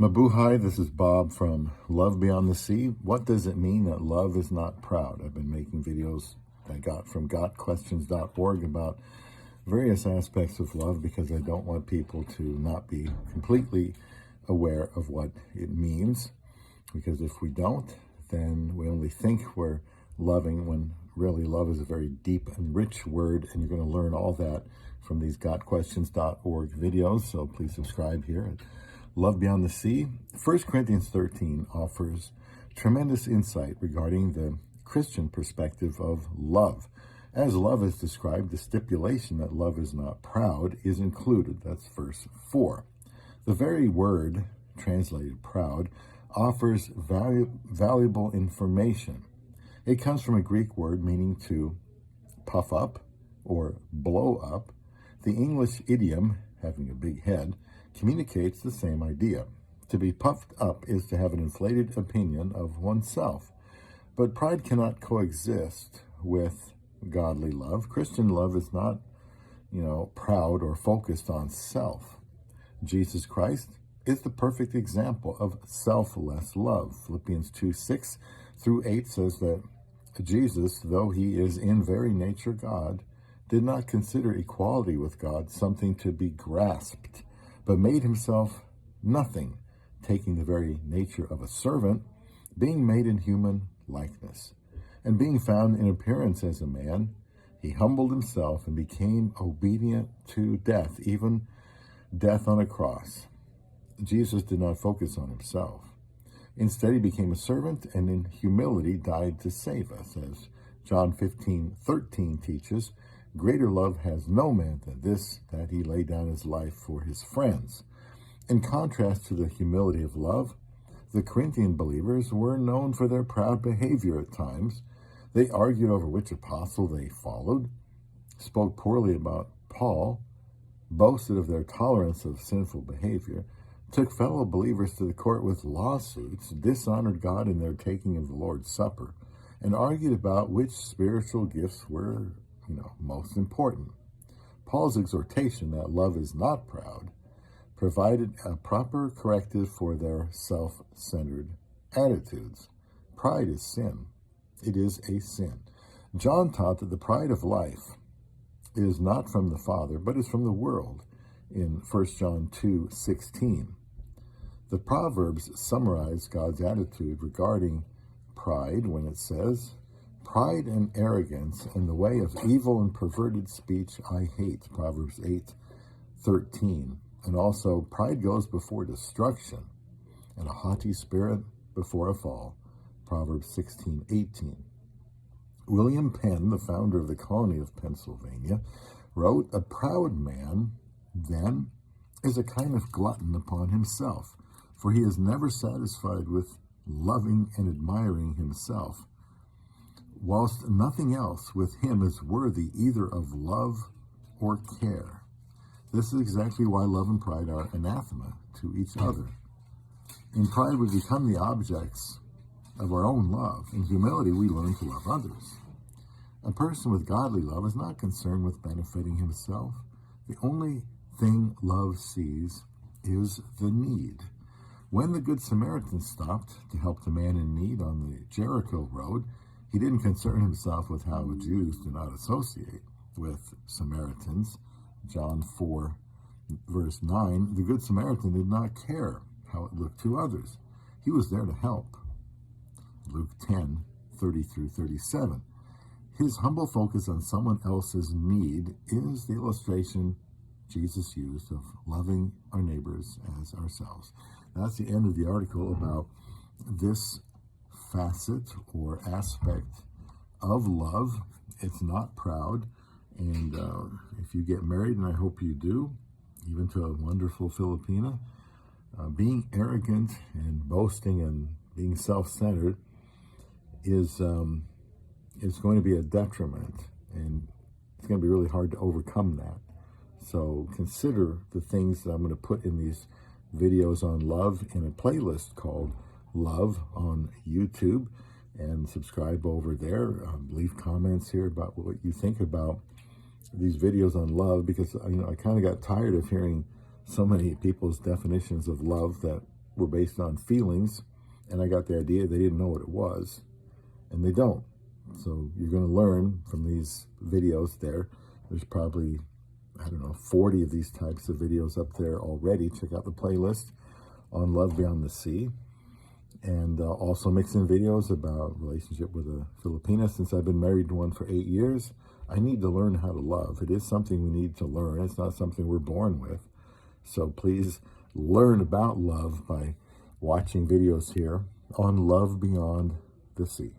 Mabuhay, this is Bob from Love Beyond the Sea. What does it mean that love is not proud? I've been making videos I got from gotquestions.org about various aspects of love because I don't want people to not be completely aware of what it means. Because if we don't, then we only think we're loving when really love is a very deep and rich word, and you're going to learn all that from these gotquestions.org videos. So please subscribe here at Love Beyond the Sea. 1 Corinthians 13 offers tremendous insight regarding the Christian perspective of love. As love is described, the stipulation that love is not proud is included. That's verse 4. The very word, translated proud, offers valuable information. It comes from a Greek word meaning to puff up or blow up. The English idiom, having a big head, communicates the same idea. To be puffed up is to have an inflated opinion of oneself. But pride cannot coexist with godly love. Christian love is not, proud or focused on self. Jesus Christ is the perfect example of selfless love. Philippians 2:6-8 says that Jesus, though he is in very nature God, did not consider equality with God something to be grasped, but made himself nothing, taking the very nature of a servant, being made in human likeness. And being found in appearance as a man, he humbled himself and became obedient to death, even death on a cross. Jesus did not focus on himself. Instead, he became a servant and in humility died to save us. As John 15:13 teaches, greater love has no man than this, that he lay down his life for his friends. In contrast to the humility of love, the Corinthian believers were known for their proud behavior at times. They argued over which apostle they followed, spoke poorly about Paul, boasted of their tolerance of sinful behavior, took fellow believers to the court with lawsuits, dishonored God in their taking of the Lord's Supper, and argued about which spiritual gifts were most important. Paul's exhortation that love is not proud provided a proper corrective for their self-centered attitudes. Pride is sin. It is a sin. John taught that the pride of life is not from the Father, but is from the world in 1 John 2:16. The Proverbs summarize God's attitude regarding pride when it says, "Pride and arrogance and the way of evil and perverted speech I hate," Proverbs 8:13. And also, pride goes before destruction, and a haughty spirit before a fall, Proverbs 16:18. William Penn, the founder of the colony of Pennsylvania, wrote, "A proud man, then, is a kind of glutton upon himself, for he is never satisfied with loving and admiring himself, whilst nothing else with him is worthy either of love or care." This is exactly why love and pride are anathema to each other. In pride, we become the objects of our own love. In humility, we learn to love others. A person with godly love is not concerned with benefiting himself. The only thing love sees is the need. When the Good Samaritan stopped to help the man in need on the Jericho road, he didn't concern himself with how Jews do not associate with Samaritans. John 4, verse 9, the Good Samaritan did not care how it looked to others. He was there to help. Luke 10:30-37. His humble focus on someone else's need is the illustration Jesus used of loving our neighbors as ourselves. That's the end of the article about this facet or aspect of love. It's not proud. And if you get married, and I hope you do, even to a wonderful Filipina, being arrogant and boasting and being self-centered is going to be a detriment. And it's going to be really hard to overcome that. So consider the things that I'm going to put in these videos on love in a playlist called Love on YouTube, and subscribe over there. Leave comments here about what you think about these videos on love, because I kind of got tired of hearing so many people's definitions of love that were based on feelings, and I got the idea they didn't know what it was, and they don't. So you're going to learn from these videos there. There's probably, I don't know, 40 of these types of videos up there already. Check out the playlist on Love Beyond the Sea. And also mixing videos about relationship with a Filipina. Since I've been married to one for 8 years, I need to learn how to love. It is something we need to learn. It's not something we're born with. So please learn about love by watching videos here on Love Beyond the Sea.